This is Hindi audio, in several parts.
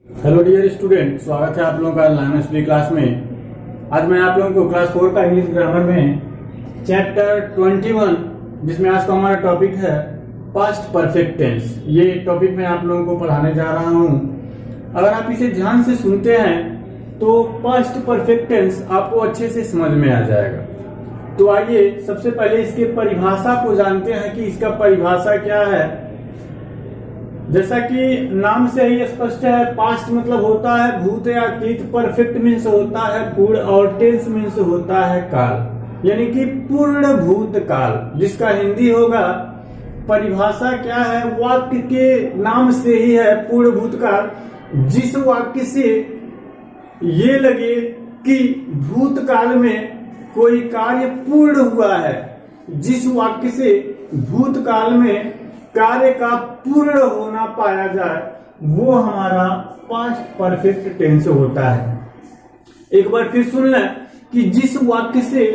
हेलो डियर स्टूडेंट, स्वागत है आप लोगों का लर्नर्स डे क्लास में। आज मैं आप लोगों को क्लास 4 का इंग्लिश ग्रामर में चैप्टर 21, जिसमें आज का हमारा टॉपिक है पास्ट परफेक्ट टेंस। ये टॉपिक मैं आप लोगों को पढ़ाने जा रहा हूँ। अगर आप इसे ध्यान से सुनते हैं तो पास्ट परफेक्ट टेंस आपको अच्छे से समझ में आ जाएगा। तो आइए सबसे पहले इसके परिभाषा को जानते हैं कि इसका परिभाषा क्या है। जैसा कि नाम से ही स्पष्ट है, पास्ट मतलब होता है भूत या अतीत, परफेक्ट मीन्स होता है पूर्ण और टेंस मीन्स होता है काल, यानी कि पूर्ण भूत काल, जिसका हिंदी होगा परिभाषा क्या है। वाक्य के नाम से ही है पूर्ण भूतकाल। जिस वाक्य से ये लगे कि भूतकाल में कोई कार्य पूर्ण हुआ है, जिस वाक्य से भूतकाल में कार्य का पूर्ण होना पाया जाए, वो हमारा पास्ट परफेक्ट टेंस होता है। एक बार फिर सुन लें कि जिस वाक्य से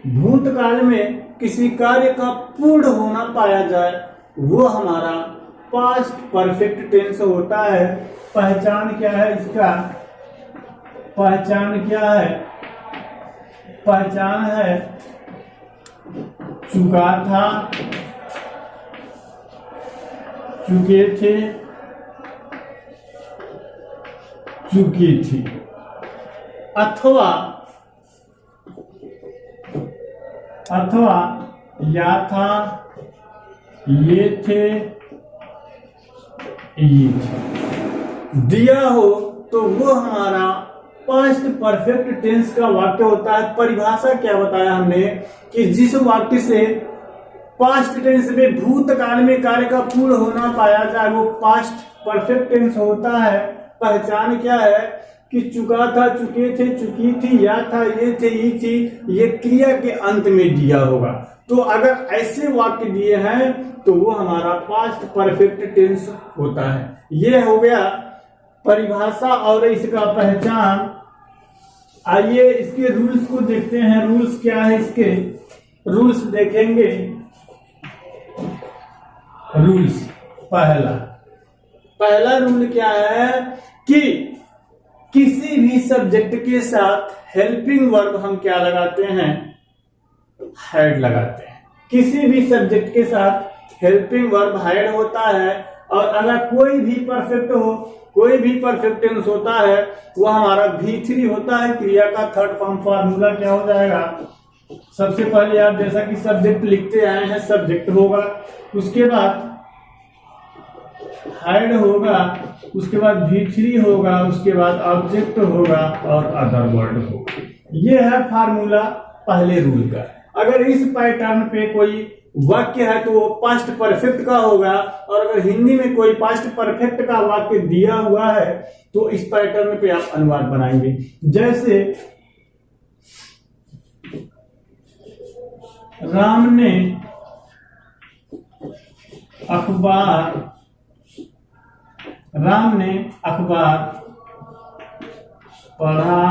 भूतकाल में किसी कार्य का पूर्ण होना पाया जाए, वो हमारा पास्ट परफेक्ट टेंस होता है। पहचान क्या है इसका? पहचान क्या है? पहचान है चुका था, चुके थे, चुकी थी, अथवा या था, ये थे, ये थे। दिया हो तो वो हमारा पास्ट परफेक्ट टेंस का वाक्य होता है। परिभाषा क्या बताया हमने कि जिस वाक्य से पास्ट टेंस में भूतकाल में कार्य का पूर्ण होना पाया जाए, वो पास्ट परफेक्ट टेंस होता है। पहचान क्या है कि चुका था, चुके थे, चुकी थी, या था, ये थे, ये थी, ये क्रिया के अंत में दिया होगा। तो अगर ऐसे वाक्य दिए हैं तो वो हमारा पास्ट परफेक्ट टेंस होता है। ये हो गया परिभाषा और इसका पहचान। आइए इसके रूल्स को देखते हैं। रूल्स क्या है इसके? रूल्स देखेंगे। रूल्स पहला रूल क्या है कि किसी भी सब्जेक्ट के साथ हेल्पिंग वर्ब हम क्या लगाते हैं? हैड लगाते हैं। किसी भी सब्जेक्ट के साथ हेल्पिंग वर्ब हैड होता है। और अगर कोई भी परफेक्ट हो, कोई भी परफेक्ट टेंस होता है, वो हमारा V3 होता है। क्रिया का थर्ड फॉर्म फॉर्मूला क्या हो जाएगा? सबसे पहले आप जैसा कि सब्जेक्ट लिखते आए हैं, सब्जेक्ट होगा, उसके बाद हैड होगा, उसके बाद V3 होगा, उसके बाद ऑब्जेक्ट होगा और अदर वर्ड होगा। ये है फार्मूला पहले रूल का। अगर इस पैटर्न पे कोई वाक्य है तो वो पास्ट परफेक्ट का होगा, और अगर हिंदी में कोई पास्ट परफेक्ट का वाक्य दिया हुआ है तो इस पैटर्न पे आप अनुवाद बनाएंगे। जैसे राम ने अखबार पढ़ा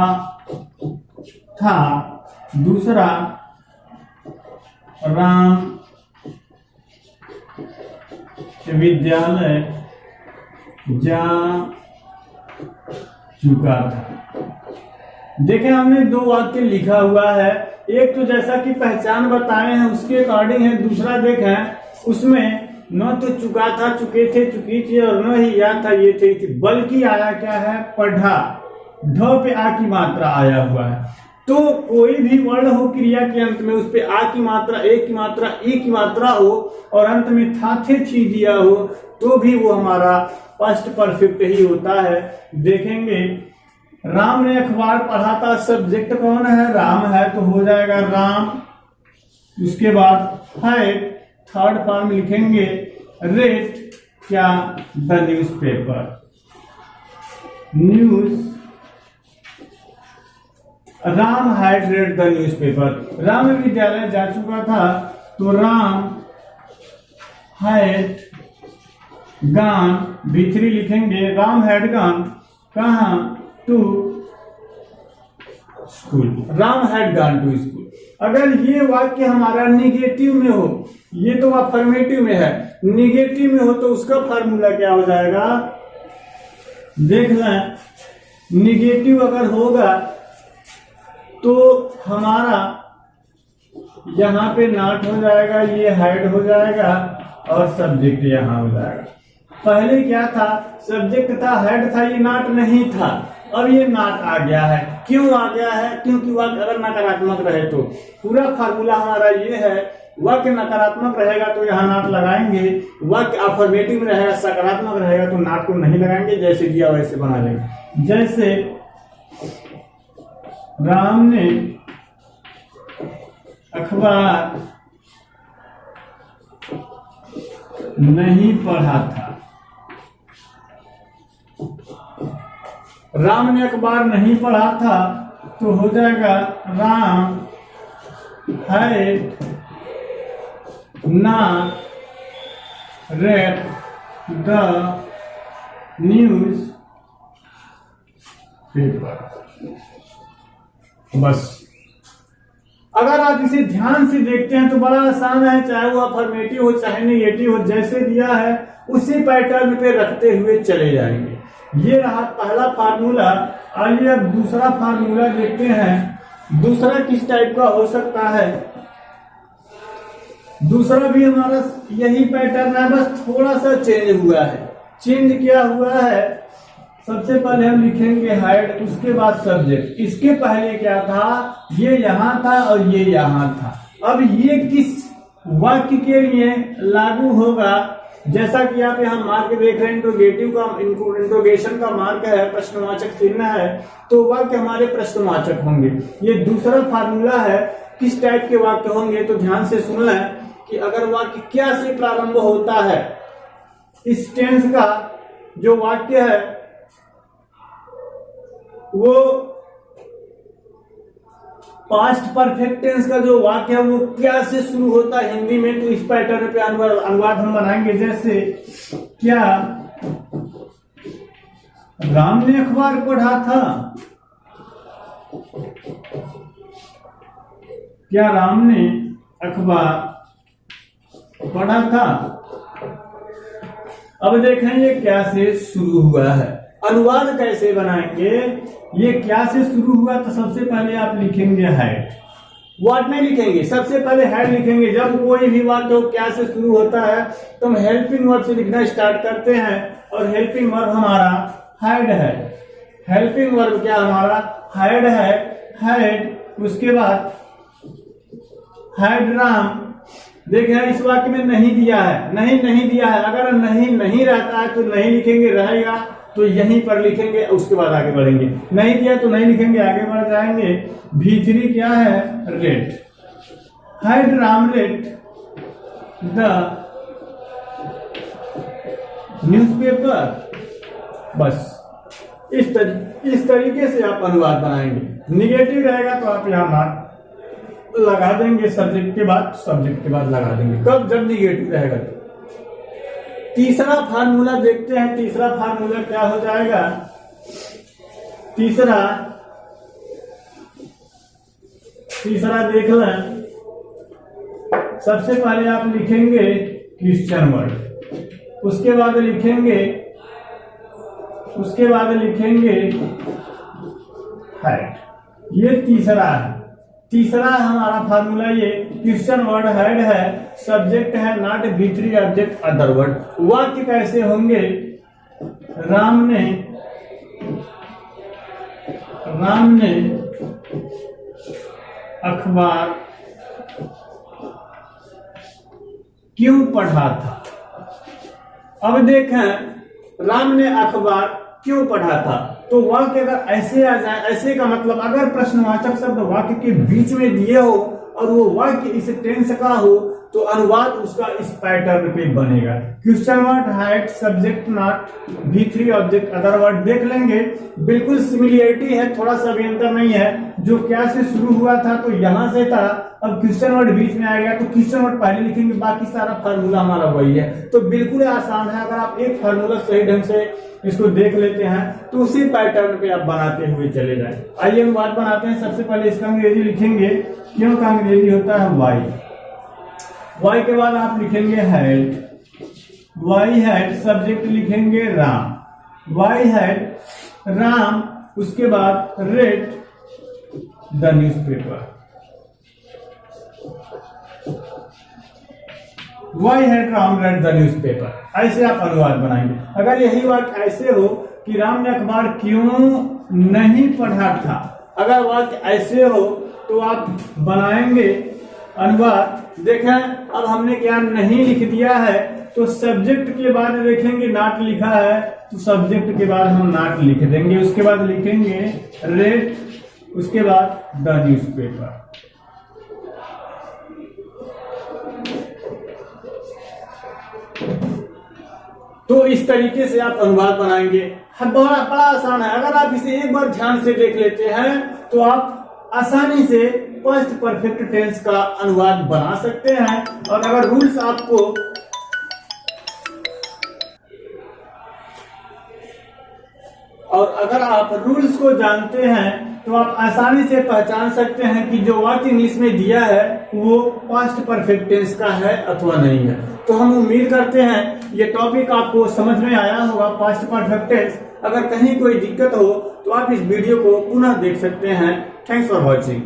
था। दूसरा, राम विद्यालय जा चुका था। देखें, हमने दो वाक्य लिखा हुआ है। एक तो जैसा कि पहचान बताए हैं उसके अकॉर्डिंग है। दूसरा देखें, उसमें न तो चुका था, चुके थे, चुकी थी, और न ही या था, ये थे, बल्कि आया क्या है? पढ़ा। ढ पे आ की मात्रा आया हुआ है। तो कोई भी वर्ण हो क्रिया के अंत में, उस पे आ की मात्रा, ए की मात्रा, ई की मात्रा हो, और अंत में था, थे, थी दिया हो, तो भी वो हमारा पास्ट परफेक्ट ही होता है। देखेंगे, राम ने अखबार पढ़ा था, सब्जेक्ट कौन है? राम है, तो हो जाएगा राम। उसके बाद है थर्ड फॉर्म लिखेंगे, रेड क्या? The newspaper. Ram had read the newspaper. Ram विद्यालय जा चुका था, तो राम हैड गॉन, V3 लिखेंगे, राम हैड गॉन कहाँ? To school. Ram had gone to school. अगर ये वाक्य हमारा निगेटिव में हो, ये तो अफर्मेटिव में है, निगेटिव में हो तो उसका फार्मूला क्या हो जाएगा? देख लें, निगेटिव अगर होगा तो हमारा यहाँ पे नॉट हो जाएगा, ये हाइड हो जाएगा और सब्जेक्ट यहाँ हो जाएगा। पहले क्या था, सब्जेक्ट था, हेड था, ये नॉट नहीं था, अब ये नॉट आ गया है। क्यों आ गया है? क्योंकि वाक्य अगर नकारात्मक रहे तो पूरा फार्मूला हमारा ये है, वाक्य नकारात्मक रहेगा तो यहाँ नॉट लगाएंगे, वाक्य अफर्मेटिव रहेगा, सकारात्मक रहेगा तो नॉट को नहीं लगाएंगे, जैसे दिया वैसे बना लेंगे। जैसे राम ने अखबार नहीं पढ़ा था। राम ने अखबार नहीं पढ़ा था तो हो जाएगा Ram had not read the news paper. बस अगर आप इसे ध्यान से देखते हैं तो बड़ा आसान है, चाहे वो अफर्मेटिव हो चाहे नेगेटिव हो, जैसे दिया है उसी पैटर्न पे रखते हुए चले जाएंगे। ये रहा पहला फार्मूला। आइए अब दूसरा फार्मूला देखते हैं। दूसरा किस टाइप का हो सकता है? दूसरा भी हमारा यही पैटर्न है, बस थोड़ा सा चेंज हुआ है। चेंज क्या हुआ है? सबसे पहले हम लिखेंगे हाइड, उसके बाद सब्जेक्ट। इसके पहले क्या था? ये यहाँ था और ये यहाँ था। अब ये किस वाक्य के लिए लागू होगा? जैसा कि आप यहाँ मार्क देख रहे हैं, इंट्रोगेटिव का इंट्रोगेशन का मार्क है, प्रश्नवाचक चिन्ह है, तो वाक्य हमारे प्रश्नवाचक होंगे। ये दूसरा फार्मूला है। किस टाइप के वाक्य होंगे तो ध्यान से सुन लें कि अगर वाक्य क्या से प्रारंभ होता है, इस टेंस का जो वाक्य है वो पास्ट परफेक्ट टेंस का जो वाक्य है वो क्या से शुरू होता है हिंदी में, तो इस पैटर्न पे अनुवाद हम बनाएंगे। जैसे क्या राम ने अखबार पढ़ा था? क्या राम ने अखबार पढ़ा था? अब देखें ये क्या से शुरू हुआ है। अनुवाद कैसे बनाएंगे? ये क्या से शुरू हुआ तो सबसे पहले आप लिखेंगे हैड। वर्ड नहीं लिखेंगे, सबसे पहले हैड लिखेंगे। जब कोई भी वाक्य हो क्या से शुरू होता है तो हम हेल्पिंग वर्ब से लिखना स्टार्ट करते हैं और हेल्पिंग वर्ब हमारा हैड है। हेल्पिंग वर्ब क्या हमारा? हैड है। हैड, उसके बाद हैड राम। देखिए इस वाक्य में नहीं दिया है, नहीं दिया है। अगर नहीं रहता है तो नहीं लिखेंगे, रहेगा तो यहीं पर लिखेंगे, उसके बाद आगे बढ़ेंगे। नहीं दिया तो नहीं लिखेंगे, आगे बढ़ जाएंगे। भीतरी क्या है? Red. Had Ram read the newspaper. बस इस तरीके से आप अनुवाद बनाएंगे। निगेटिव रहेगा तो आप यहाँ नॉट लगा देंगे, सब्जेक्ट के बाद लगा देंगे। कब? जब निगेटिव रहेगा तो। तीसरा फार्मूला देखते हैं। तीसरा फार्मूला क्या हो जाएगा? तीसरा देख लें। सबसे पहले आप लिखेंगे क्वेश्चन वर्ड, उसके बाद लिखेंगे हैड। ये तीसरा हमारा फार्मूला। ये क्वेश्चन वर्ड हैड है, सब्जेक्ट है नॉट, भीतरी ऑब्जेक्ट अदर वर्ड। वाक्य कैसे होंगे? राम ने अखबार क्यों पढ़ा था? अब देखें राम ने अखबार क्यों पढ़ा था, तो वाक्य अगर ऐसे आ जाए, ऐसे का मतलब अगर प्रश्नवाचक शब्द वाक्य के बीच में दिए हो और वो वाक्य इस टेंस का हो तो अनुवाद उसका इस पैटर्न पे बनेगा। Question word had, subject not, V3 object other word. देख लेंगे बिल्कुल सिमिलरिटी है, थोड़ा सा भी अंतर नहीं है। जो क्या से शुरू हुआ था तो यहां से था, अब क्वेश्चन वर्ड बीच में आएगा तो क्वेश्चन वर्ड पहले लिखेंगे, बाकी सारा फार्मूला हमारा वही है। तो बिल्कुल आसान है। अगर आप एक फार्मूला सही ढंग से इसको देख लेते हैं तो उसी पैटर्न पे आप बनाते हुए चले जाए। आइए हम बात बनाते हैं। सबसे पहले इसका अंग्रेजी लिखेंगे। क्यों का अंग्रेजी होता है वाई के बाद आप लिखेंगे हैड। वाई हैड, सब्जेक्ट लिखेंगे राम। वाई हैड राम, उसके बाद read the newspaper. Why had Ram read the newspaper? ऐसे आप अनुवाद बनाएंगे। अगर यही वाक्य ऐसे हो कि राम ने अखबार क्यों नहीं पढ़ा था, अगर वाक्य ऐसे हो तो आप बनाएंगे अनुवाद। देखें, अब हमने क्या नहीं लिख दिया है, तो सब्जेक्ट के बाद देखेंगे नॉट लिखा है, तो सब्जेक्ट के बाद हम नॉट लिख देंगे, उसके बाद लिखेंगे रेड, उसके बाद द न्यूज़पेपर। तो इस तरीके से आप अनुवाद बनाएंगे। बड़ा आसान है। अगर आप इसे एक बार ध्यान से देख लेते हैं तो आप आसानी से पास्ट परफेक्ट टेंस का अनुवाद बना सकते हैं। और अगर रूल्स आपको अगर आप रूल्स को जानते हैं तो आप आसानी से पहचान सकते हैं कि जो वाक्य इंग्लिश में दिया है वो पास्ट परफेक्ट टेंस का है अथवा नहीं है। तो हम उम्मीद करते हैं ये टॉपिक आपको समझ में आया होगा, पास्ट परफेक्ट टेंस। अगर कहीं कोई दिक्कत हो तो आप इस वीडियो को पुनः देख सकते हैं। Thanks for watching.